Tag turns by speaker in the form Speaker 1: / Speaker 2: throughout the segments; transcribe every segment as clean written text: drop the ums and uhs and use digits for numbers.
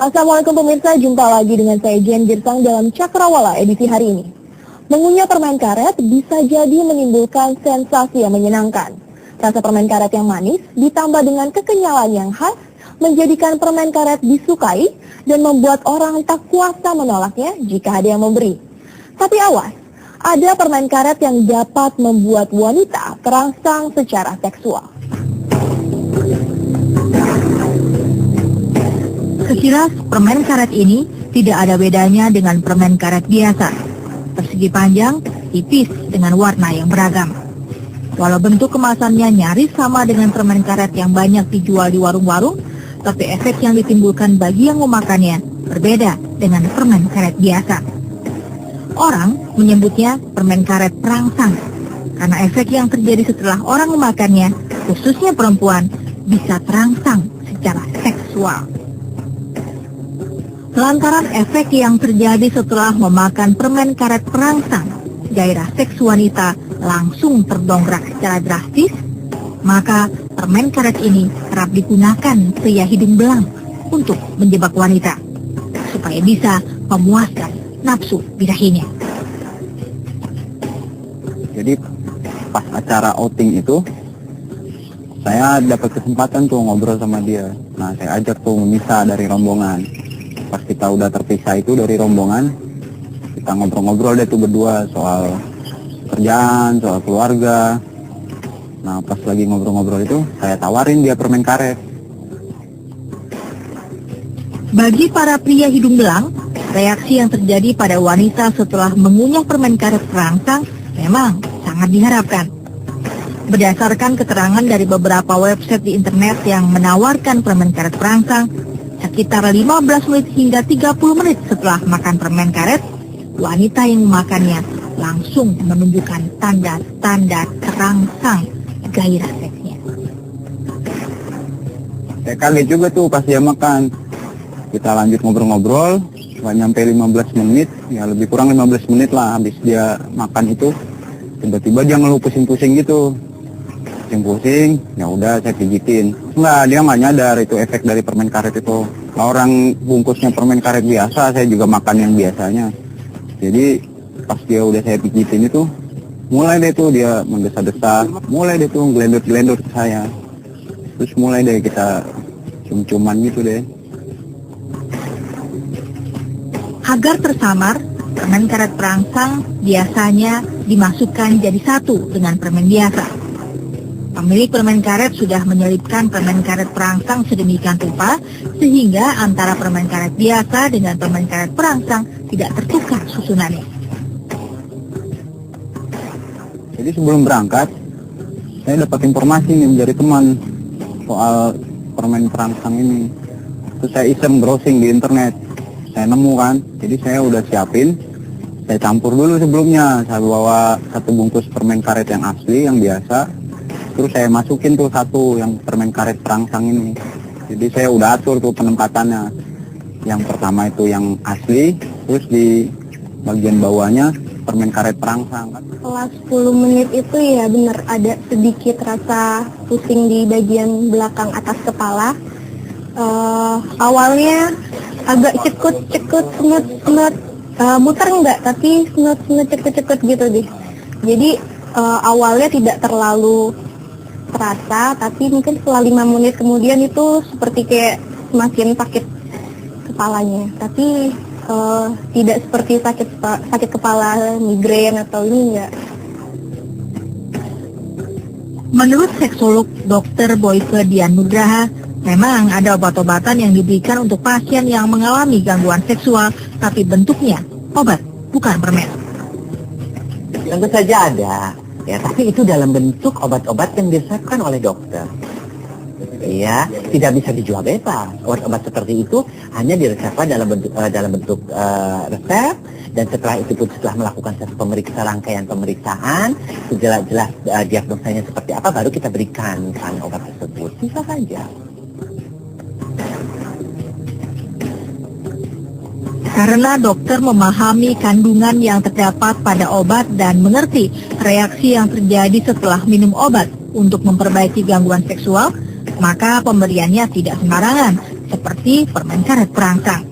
Speaker 1: Assalamualaikum pemirsa, jumpa lagi dengan saya Jen Girsang dalam Cakrawala edisi hari ini. Mengunyah permen karet bisa jadi menimbulkan sensasi yang menyenangkan. Rasa permen karet yang manis ditambah dengan kekenyalan yang khas menjadikan permen karet disukai dan membuat orang tak kuasa menolaknya jika ada yang memberi. Tapi awas, ada permen karet yang dapat membuat wanita terangsang secara seksual.
Speaker 2: Sekilas permen karet ini tidak ada bedanya dengan permen karet biasa. Persegi panjang, tipis dengan warna yang beragam. Walau bentuk kemasannya nyaris sama dengan permen karet yang banyak dijual di warung-warung, tapi efek yang ditimbulkan bagi yang memakannya berbeda dengan permen karet biasa. Orang menyebutnya permen karet perangsang, karena efek yang terjadi setelah orang memakannya, khususnya perempuan, bisa terangsang secara seksual. Lantaran efek yang terjadi setelah memakan permen karet perangsang, gairah seks wanita langsung terdongkrak secara drastis, maka permen karet ini kerap digunakan pria hidung belang untuk menjebak wanita, supaya bisa memuaskan nafsu birahinya.
Speaker 3: Jadi pas acara outing itu, saya dapat kesempatan tuh ngobrol sama dia. Nah, saya ajak tuh memisah dari rombongan. Pas kita udah terpisah itu dari rombongan, kita ngobrol-ngobrol deh tuh berdua soal kerjaan, soal keluarga. Nah, pas lagi ngobrol-ngobrol itu, saya tawarin dia permen karet.
Speaker 2: Bagi para pria hidung belang, reaksi yang terjadi pada wanita setelah mengunyah permen karet perangsang memang sangat diharapkan. Berdasarkan keterangan dari beberapa website di internet yang menawarkan permen karet perangsang, sekitar 15 menit hingga 30 menit setelah makan permen karet, wanita yang memakannya langsung menunjukkan tanda-tanda terangsang gairah seksnya.
Speaker 3: Saya kaget juga tuh pas dia makan. Kita lanjut ngobrol-ngobrol, nggak nyampe 15 menit, ya lebih kurang 15 menit lah habis dia makan itu. Tiba-tiba dia ngeluh pusing-pusing gitu. Pusing, ya udah saya pijitin. Dia nggak nyadar itu efek dari permen karet itu. Orang bungkusnya permen karet biasa, saya juga makan yang biasanya. Jadi pas dia udah saya pijitin itu, mulai deh tuh dia mendesah-desah, mulai deh tuh gelendut-gelendut ke saya. Terus mulai deh kita cium-ciuman gitu deh.
Speaker 2: Agar tersamar, permen karet perangsang biasanya dimasukkan jadi satu dengan permen biasa. Pemilik permen karet sudah menyelipkan permen karet perangsang sedemikian rupa sehingga antara permen karet biasa dengan permen karet perangsang tidak tertukar susunannya.
Speaker 3: Jadi sebelum berangkat, saya dapat informasi nih dari teman soal permen perangsang ini. Terus saya iseng browsing di internet, saya nemu kan, jadi saya udah siapin, saya campur dulu sebelumnya, saya bawa satu bungkus permen karet yang asli, yang biasa. Terus saya masukin tuh satu yang permen karet perangsang ini. Jadi saya udah atur tuh penempatannya. Yang pertama itu yang asli, terus di bagian bawahnya permen karet perangsang.
Speaker 1: Setelah 10 menit itu ya benar ada sedikit rasa pusing di bagian belakang atas kepala. Awalnya agak cekut-cekut, senut-senut, muter enggak, tapi senut-senut cekut-cekut gitu deh. Jadi awalnya tidak terlalu terasa, tapi mungkin setelah 5 menit kemudian itu seperti kayak semakin sakit kepalanya. Tapi tidak seperti sakit kepala migrain atau ini enggak.
Speaker 2: Menurut seksolog Dr. Boyke Dian Nugraha, memang ada obat-obatan yang diberikan untuk pasien yang mengalami gangguan seksual, tapi bentuknya obat, bukan permen.
Speaker 4: Tentu saja ada. Ya, tapi itu dalam bentuk obat-obat yang diresepkan oleh dokter. Ya, tidak bisa dijual bebas. Obat-obat seperti itu hanya diresepkan dalam bentuk resep, dan setelah itu pun setelah melakukan satu rangkaian pemeriksaan, jelas diagnosanya seperti apa, baru kita berikan misalnya obat tersebut. Bisa saja.
Speaker 2: Karena dokter memahami kandungan yang terdapat pada obat dan mengerti reaksi yang terjadi setelah minum obat untuk memperbaiki gangguan seksual, maka pemberiannya tidak sembarangan, seperti permen karet perangsang.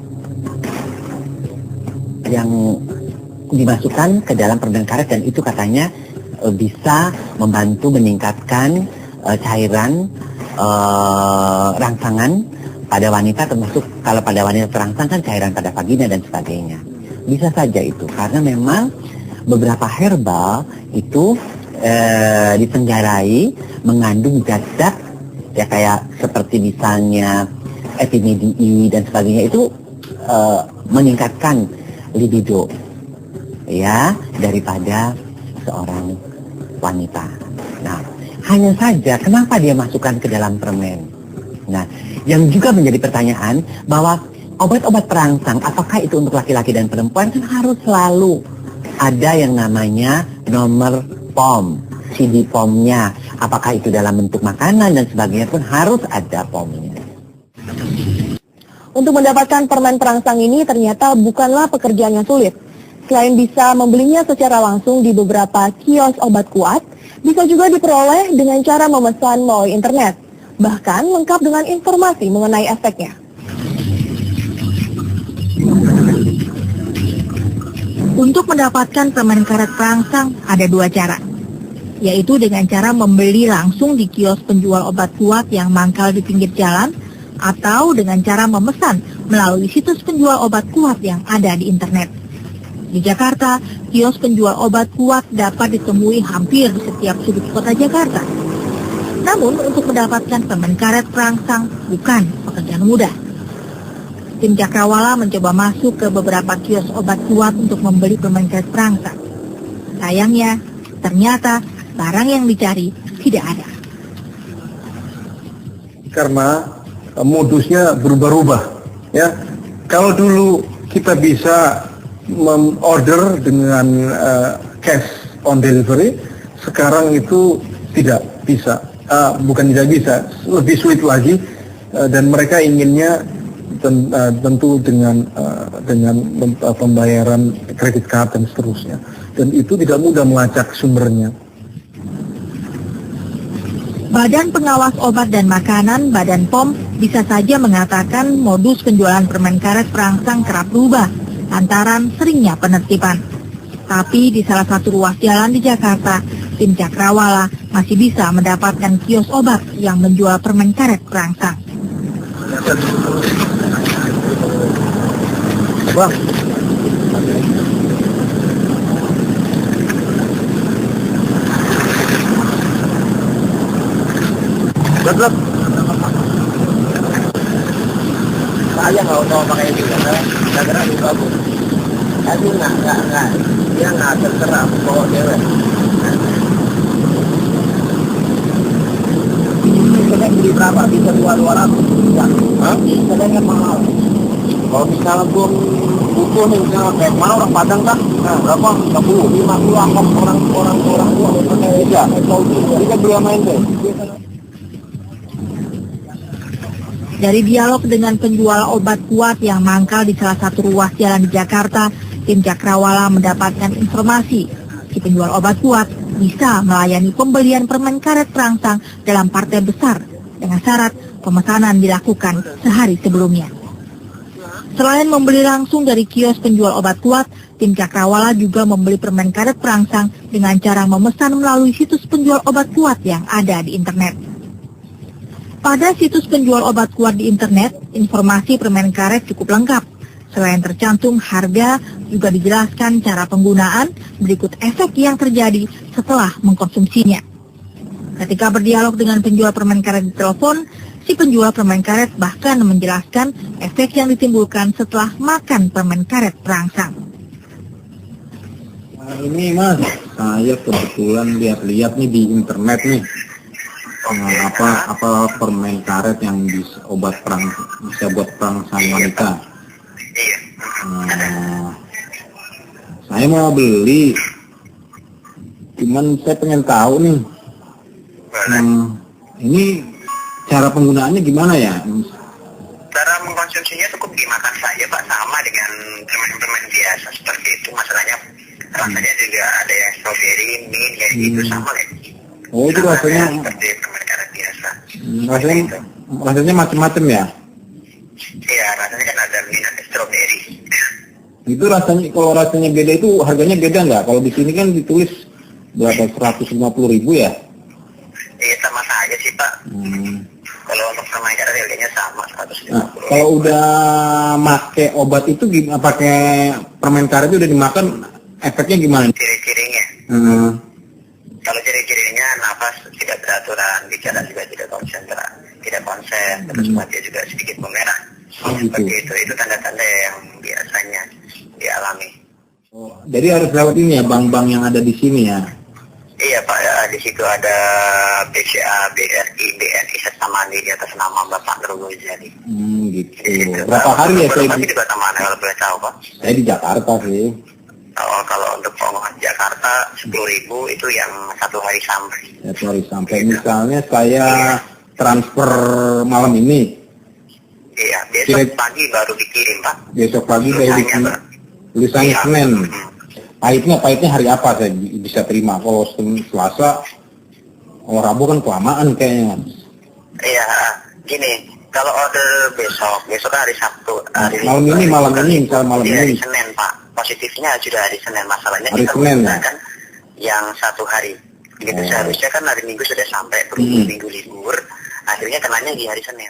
Speaker 4: Yang dimasukkan ke dalam permen karet dan itu katanya bisa membantu meningkatkan cairan rangsangan pada wanita, termasuk kalau pada wanita terangsang kan cairan pada vagina dan sebagainya. Bisa saja itu karena memang beberapa herbal itu ditenggarai mengandung zat-zat ya kayak seperti misalnya epimedi dan sebagainya, itu meningkatkan libido ya daripada seorang wanita. Nah, hanya saja kenapa dia masukkan ke dalam permen? Nah, yang juga menjadi pertanyaan bahwa obat-obat perangsang apakah itu untuk laki-laki dan perempuan kan harus selalu ada yang namanya nomor POM, CD POM-nya. Apakah itu dalam bentuk makanan dan sebagainya pun harus ada POM-nya.
Speaker 1: Untuk mendapatkan permen perangsang ini ternyata bukanlah pekerjaan yang sulit. Selain bisa membelinya secara langsung di beberapa kios obat kuat, bisa juga diperoleh dengan cara memesan melalui internet. Bahkan lengkap dengan informasi mengenai efeknya.
Speaker 2: Untuk mendapatkan permen karet perangsang ada dua cara, yaitu dengan cara membeli langsung di kios penjual obat kuat yang mangkal di pinggir jalan, atau dengan cara memesan melalui situs penjual obat kuat yang ada di internet. Di Jakarta, kios penjual obat kuat dapat ditemui hampir di setiap sudut kota Jakarta. Namun, untuk mendapatkan permen karet perangsang bukan pekerjaan mudah. Tim Cakrawala mencoba masuk ke beberapa kios obat kuat untuk membeli permen karet perangsang. Sayangnya, ternyata barang yang dicari tidak ada.
Speaker 5: Karena modusnya berubah-ubah, ya. Kalau dulu kita bisa order dengan cash on delivery, sekarang itu tidak bisa. Bukan tidak bisa, lebih sulit lagi, dan mereka inginnya tentu dengan pembayaran kredit card dan seterusnya, dan itu tidak mudah melacak sumbernya.
Speaker 2: Badan Pengawas Obat dan Makanan (Badan POM) bisa saja mengatakan modus penjualan permen karet perangsang kerap berubah lantaran seringnya penertiban. Tapi di salah satu ruas jalan di Jakarta, tim Cakrawala masih bisa mendapatkan kios obat yang menjual permen karet perangsang.
Speaker 5: Bang, Lep.
Speaker 4: Saya nggak mau pakai ini karena itu bagus. Tapi nggak, dia nggak terserah bawa cewek. Sedang beli berapa? Bisa 200. Ya. Hah? Sedangnya mahal. Kalau misalnya belum butuh nih, misalnya kayak mana orang Padang kan? Nah, berapa? 50 angkot orang tua pakai ya. Kita beli yang main deh.
Speaker 2: Dari dialog dengan penjual obat kuat yang mangkal di salah satu ruas jalan di Jakarta, tim Cakrawala mendapatkan informasi si penjual obat kuat bisa melayani pembelian permen karet perangsang dalam partai besar dengan syarat pemesanan dilakukan sehari sebelumnya. Selain membeli langsung dari kios penjual obat kuat, tim Cakrawala juga membeli permen karet perangsang dengan cara memesan melalui situs penjual obat kuat yang ada di internet. Pada situs penjual obat kuat di internet, informasi permen karet cukup lengkap. Selain tercantum harga, juga dijelaskan cara penggunaan, berikut efek yang terjadi setelah mengkonsumsinya. Ketika berdialog dengan penjual permen karet di telepon, si penjual permen karet bahkan menjelaskan efek yang ditimbulkan setelah makan permen karet perangsang.
Speaker 3: Nah, ini Mas, saya kebetulan lihat-lihat nih di internet nih. Apa permen karet yang bisa buat perangsang wanita. Saya mau beli, cuman saya pengen tahu nih, ini cara penggunaannya gimana ya?
Speaker 6: Cara mengkonsumsinya cukup dimakan saja Pak, sama dengan permen-permen biasa seperti itu. Masalahnya rasanya juga ada yang strawberry, mint, kayak gitu sama ya.
Speaker 3: Oh, itu rasanya
Speaker 6: seperti permen karet biasa.
Speaker 3: Rasanya macam-macam ya.
Speaker 6: Iya, rasanya kan ada mint dan strawberry.
Speaker 3: Itu rasanya, kalau rasanya beda itu harganya beda nggak? Kalau di sini kan ditulis berapa, 150.000 ya?
Speaker 6: Iya, sama saja sih Pak. Kalau untuk permen karet harganya sama 150.
Speaker 3: Nah, kalau udah make obat itu gimana? Pakai permen karet itu udah dimakan, efeknya gimana?
Speaker 6: Ciri-cirinya. Kalau ciri-cirinya nafas tidak beraturan, bicara juga tidak konsen, terus mata juga sedikit memerah. Seperti itu tanda-tanda yang biasanya dialami.
Speaker 3: Jadi harus lewat ini ya, bank-bank yang ada di sini ya?
Speaker 6: Iya Pak, ya, di situ ada BCA, BRI, BNI serta Mandiri atas nama Bapak Nur Ghazali.
Speaker 3: Gitu. Berapa hari ya saya
Speaker 6: di kota mana kalau boleh tahu Pak?
Speaker 3: Saya di Jakarta sih.
Speaker 6: Kalau untuk pengumuman Jakarta 10.000 itu yang 1 hari sampai.
Speaker 3: 1 hari sampai. Misalnya saya transfer malam ini.
Speaker 6: Iya, besok pagi baru dikirim Pak.
Speaker 3: Besok pagi baru dikirim. Tulisannya Senin. Pahitnya hari apa saya bisa terima? Kalau Selasa, kalau Rabu kan kelamaan kayaknya.
Speaker 6: Iya, gini, kalau order besok kan hari Sabtu.
Speaker 3: Malam ini, misalnya malam ini.
Speaker 6: Hari Senin Pak, positifnya sudah hari Senin. Masalahnya
Speaker 3: hari
Speaker 6: kita
Speaker 3: Senin,
Speaker 6: menggunakan yang 1 hari. Begitu seharusnya kan hari Minggu sudah sampai, berhubung Minggu libur, akhirnya kenanya di hari Senin.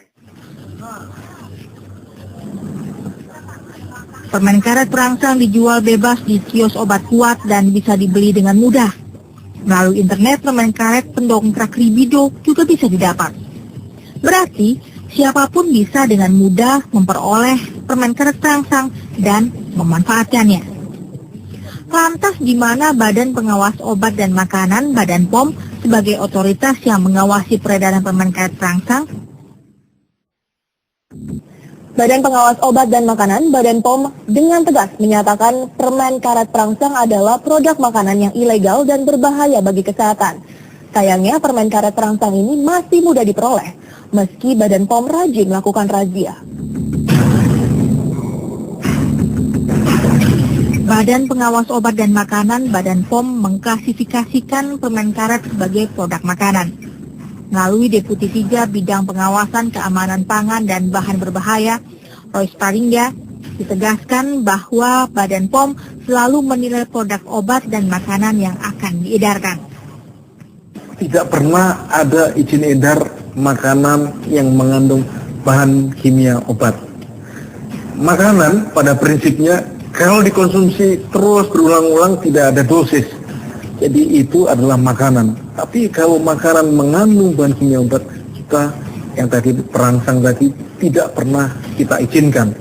Speaker 2: Permen karet perangsang dijual bebas di kios obat kuat dan bisa dibeli dengan mudah. Melalui internet, permen karet pendongkrak libido juga bisa didapat. Berarti, siapapun bisa dengan mudah memperoleh permen karet perangsang dan memanfaatkannya. Lantas di mana Badan Pengawas Obat dan Makanan Badan POM sebagai otoritas yang mengawasi peredaran permen karet perangsang?
Speaker 1: Badan Pengawas Obat dan Makanan Badan POM dengan tegas menyatakan permen karet perangsang adalah produk makanan yang ilegal dan berbahaya bagi kesehatan. Sayangnya permen karet perangsang ini masih mudah diperoleh, meski Badan POM rajin melakukan razia.
Speaker 2: Badan Pengawas Obat dan Makanan Badan POM mengklasifikasikan permen karet sebagai produk makanan. Melalui Deputi 3 Bidang Pengawasan Keamanan Pangan dan Bahan Berbahaya, Royce Paringga, ditegaskan bahwa Badan POM selalu menilai produk obat dan makanan yang akan diedarkan.
Speaker 5: Tidak pernah ada izin edar makanan yang mengandung bahan kimia obat. Makanan pada prinsipnya kalau dikonsumsi terus berulang-ulang tidak ada dosis. Jadi itu adalah makanan. Tapi kalau makanan mengandung bahan kimia obat, kita yang tadi perangsang tadi tidak pernah kita izinkan.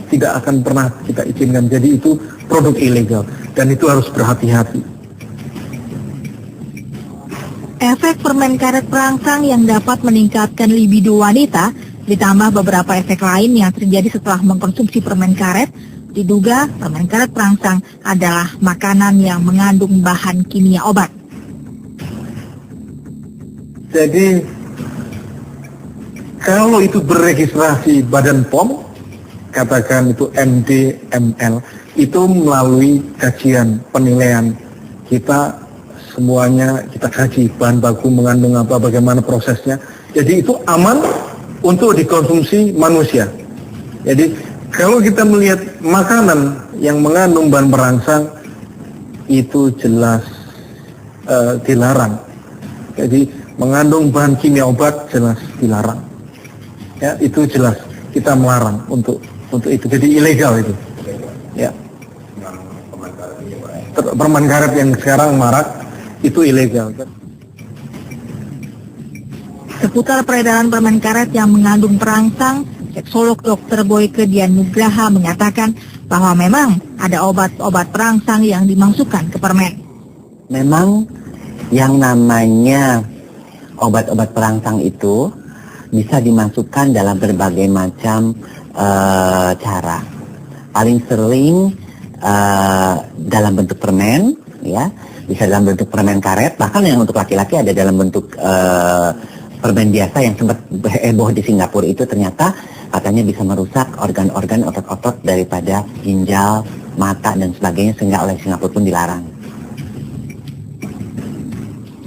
Speaker 5: Tidak akan pernah kita izinkan. Jadi itu produk ilegal dan itu harus berhati-hati.
Speaker 2: Efek permen karet perangsang yang dapat meningkatkan libido wanita ditambah beberapa efek lain yang terjadi setelah mengkonsumsi permen karet. Diduga permen karet perangsang adalah makanan yang mengandung bahan kimia obat.
Speaker 5: Jadi kalau itu beregistrasi Badan POM, katakan itu MDML, itu melalui kajian penilaian kita semuanya kita kaji bahan baku mengandung apa, bagaimana prosesnya. Jadi itu aman untuk dikonsumsi manusia. Jadi kalau kita melihat makanan yang mengandung bahan perangsang itu jelas dilarang. Jadi mengandung bahan kimia obat jelas dilarang. Ya, itu jelas kita melarang untuk itu. Jadi ilegal itu. Ya. Permen karet yang sekarang marak itu ilegal.
Speaker 2: Seputar peredaran permen karet yang mengandung perangsang, seksolog Dr. Boyke Dian Nugraha mengatakan bahwa memang ada obat-obat perangsang yang dimasukkan ke permen.
Speaker 4: Memang yang namanya obat-obat perangsang itu bisa dimasukkan dalam berbagai macam cara. Paling sering dalam bentuk permen, ya, bisa dalam bentuk permen karet. Bahkan yang untuk laki-laki ada dalam bentuk permen biasa yang sempat heboh di Singapura itu ternyata katanya bisa merusak organ-organ otot-otot daripada ginjal, mata dan sebagainya sehingga oleh Singapura pun dilarang.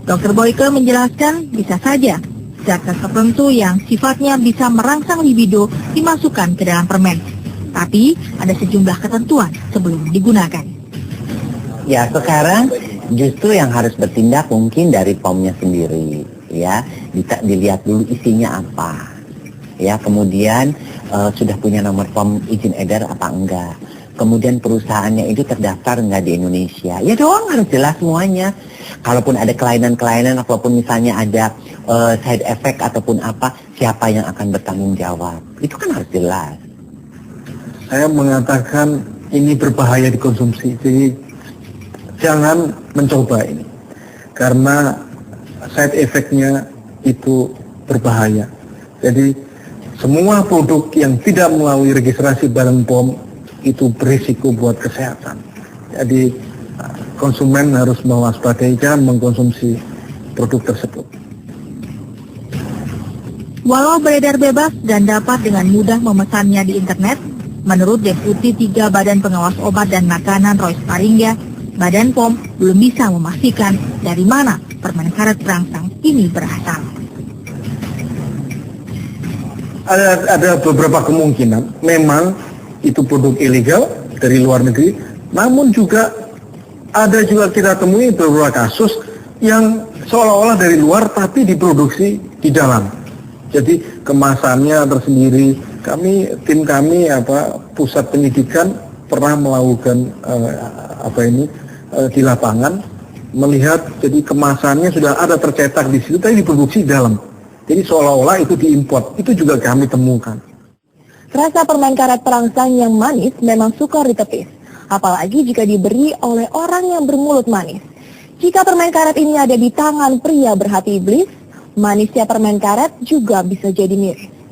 Speaker 2: Dr. Boyke menjelaskan bisa saja zat tertentu yang sifatnya bisa merangsang libido dimasukkan ke dalam permen. Tapi ada sejumlah ketentuan sebelum digunakan.
Speaker 4: Ya, sekarang justru yang harus bertindak mungkin dari POM-nya sendiri, ya. Dilihat dulu isinya apa. Ya, kemudian sudah punya nomor POM izin edar apa enggak. Kemudian perusahaannya itu terdaftar enggak di Indonesia. Ya doang, harus jelas semuanya. Kalaupun ada kelainan-kelainan, ataupun misalnya ada side effect ataupun apa, siapa yang akan bertanggung jawab. Itu kan harus jelas.
Speaker 5: Saya mengatakan ini berbahaya dikonsumsi, jadi jangan mencoba ini. Karena side effect-nya itu berbahaya. Jadi semua produk yang tidak melalui registrasi Badan POM itu berisiko buat kesehatan. Jadi konsumen harus mewaspadai, jangan mengkonsumsi produk tersebut.
Speaker 2: Walau beredar bebas dan dapat dengan mudah memesannya di internet, menurut Deputi 3 Badan Pengawas Obat dan Makanan Royce Paringga, Badan POM belum bisa memastikan dari mana permen karet perangsang ini berasal.
Speaker 5: Ada beberapa kemungkinan, memang itu produk ilegal dari luar negeri, namun juga ada juga kita temui beberapa kasus yang seolah-olah dari luar tapi diproduksi di dalam. Jadi kemasannya tersendiri. Tim kami pusat penyidikan pernah melakukan di lapangan, melihat jadi kemasannya sudah ada tercetak di situ tapi diproduksi di dalam. Jadi seolah-olah itu diimpor. Itu juga kami temukan.
Speaker 1: Rasa permen karet perangsang yang manis memang sukar ditepis, apalagi jika diberi oleh orang yang bermulut manis. Jika permen karet ini ada di tangan pria berhati iblis, manisnya permen karet juga bisa jadi miris.